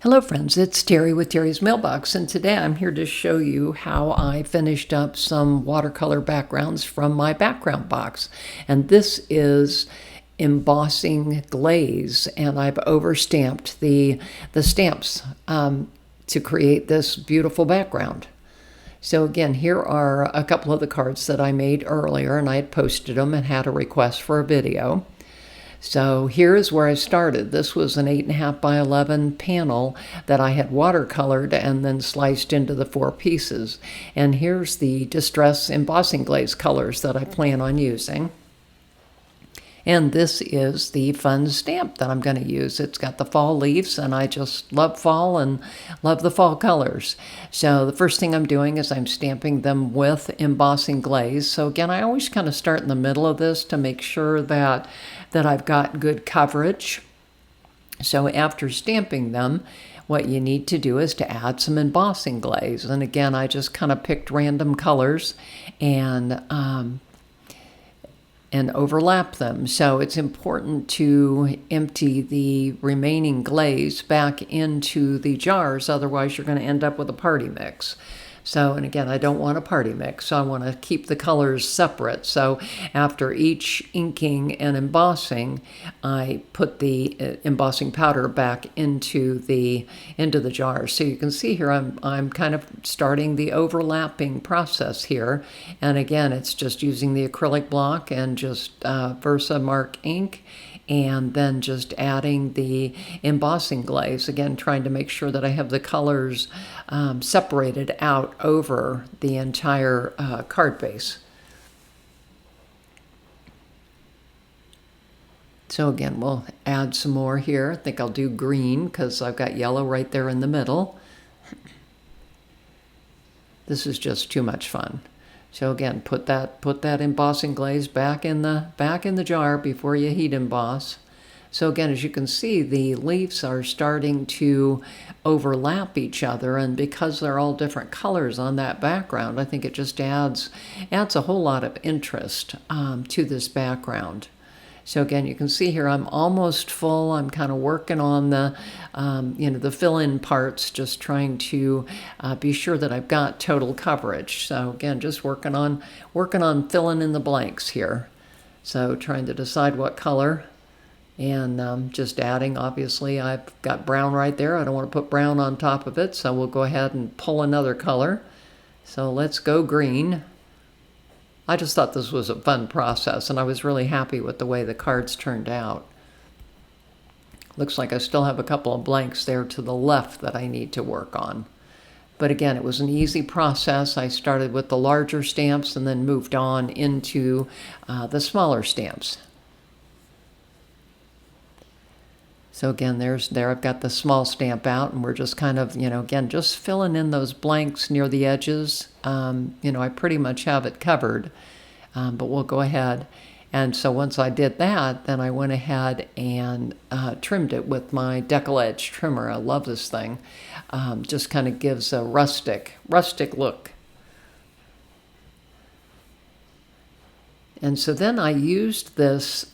Hello friends, it's Terry with Terry's Mailbox, and today I'm here to show you how I finished up some watercolor backgrounds from my background box. And this is embossing glaze, and I've overstamped the stamps to create this beautiful background. So again, here are a couple of the cards that I made earlier, and I had posted them and had a request for a video. So here is where I started. This was an 8.5 by 11 panel that I had watercolored and then sliced into the 4 pieces. And here's the Distress Embossing Glaze colors that I plan on using. And this is the fun stamp that I'm going to use. It's got the fall leaves, and I just love fall and love the fall colors. So the first thing I'm doing is I'm stamping them with embossing glaze. So again, I always kind of start in the middle of this to make sure that I've got good coverage. So after stamping them, what you need to do is to add some embossing glaze. And again, I just kind of picked random colors and overlap them. So it's important to empty the remaining glaze back into the jars, otherwise you're going to end up with a party mix. So, and again, I don't want a party mix, so I want to keep the colors separate. So after each inking and embossing, I put the embossing powder back into the jars. So you can see here I'm kind of starting the overlapping process here. And again, it's just using the acrylic block and just Versamark ink, and then just adding the embossing glaze, again trying to make sure that I have the colors separated out over the entire card base. So again, we'll add some more here. I think I'll do green because I've got yellow right there in the middle. This is just too much fun. So again, put that embossing glaze back in the jar before you heat emboss. So again, as you can see, the leaves are starting to overlap each other, and because they're all different colors on that background, I think it just adds a whole lot of interest to this background. So again, you can see here I'm almost full. I'm kind of working on the, the fill-in parts, just trying to be sure that I've got total coverage. So again, just working on filling in the blanks here. So trying to decide what color, and just adding. Obviously, I've got brown right there. I don't want to put brown on top of it, so we'll go ahead and pull another color. So let's go green. I just thought this was a fun process, and I was really happy with the way the cards turned out. Looks like I still have a couple of blanks there to the left that I need to work on. But again, it was an easy process. I started with the larger stamps and then moved on into the smaller stamps. So again, there I've got the small stamp out, and we're just kind of, again, just filling in those blanks near the edges. I pretty much have it covered, but we'll go ahead. And so once I did that, then I went ahead and trimmed it with my Decal Edge trimmer. I love this thing. Just kind of gives a rustic look. And so then I used this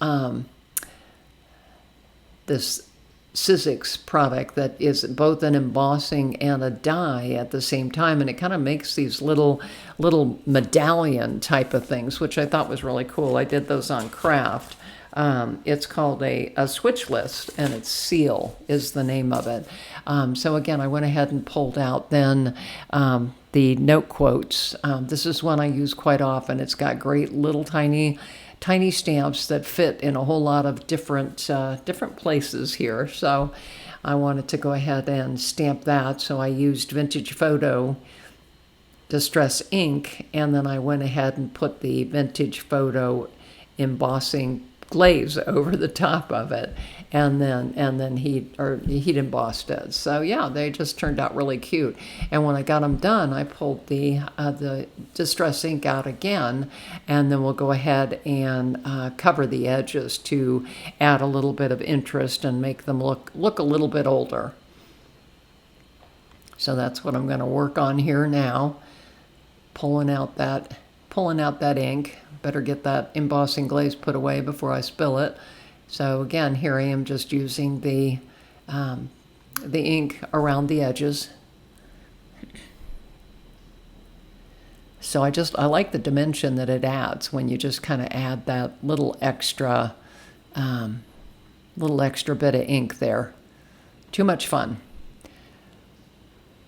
Sizzix product that is both an embossing and a die at the same time, and it kind of makes these little medallion type of things, which I thought was really cool. I did those on craft. It's called a switch list, and it's Seal is the name of it. So again, I went ahead and pulled out then the note quotes. This is one I use quite often. It's got great little tiny stamps that fit in a whole lot of different places here. So I wanted to go ahead and stamp that. So I used Vintage Photo Distress ink, and then I went ahead and put the Vintage Photo embossing glaze over the top of it, and then heat embossed it. So yeah, they just turned out really cute. And when I got them done, I pulled the Distress ink out again, and then we'll go ahead and cover the edges to add a little bit of interest and make them look a little bit older. So that's what I'm going to work on here now. Pulling out that ink. Better get that embossing glaze put away before I spill it. So again, here I am just using the the ink around the edges. So I like the dimension that it adds when you just kind of add that little extra bit of ink there. Too much fun.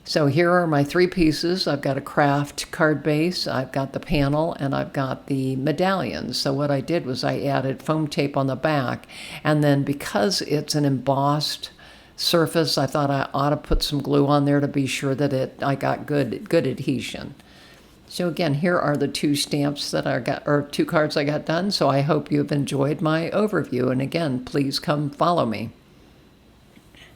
So here are my 3 pieces. I've got a craft card base, I've got the panel, and I've got the medallions. So what I did was I added foam tape on the back, and then because it's an embossed surface, I thought I ought to put some glue on there to be sure that I got good adhesion. So again, here are the 2 stamps that I got, or 2 cards I got done. So I hope you've enjoyed my overview. And again, please come follow me.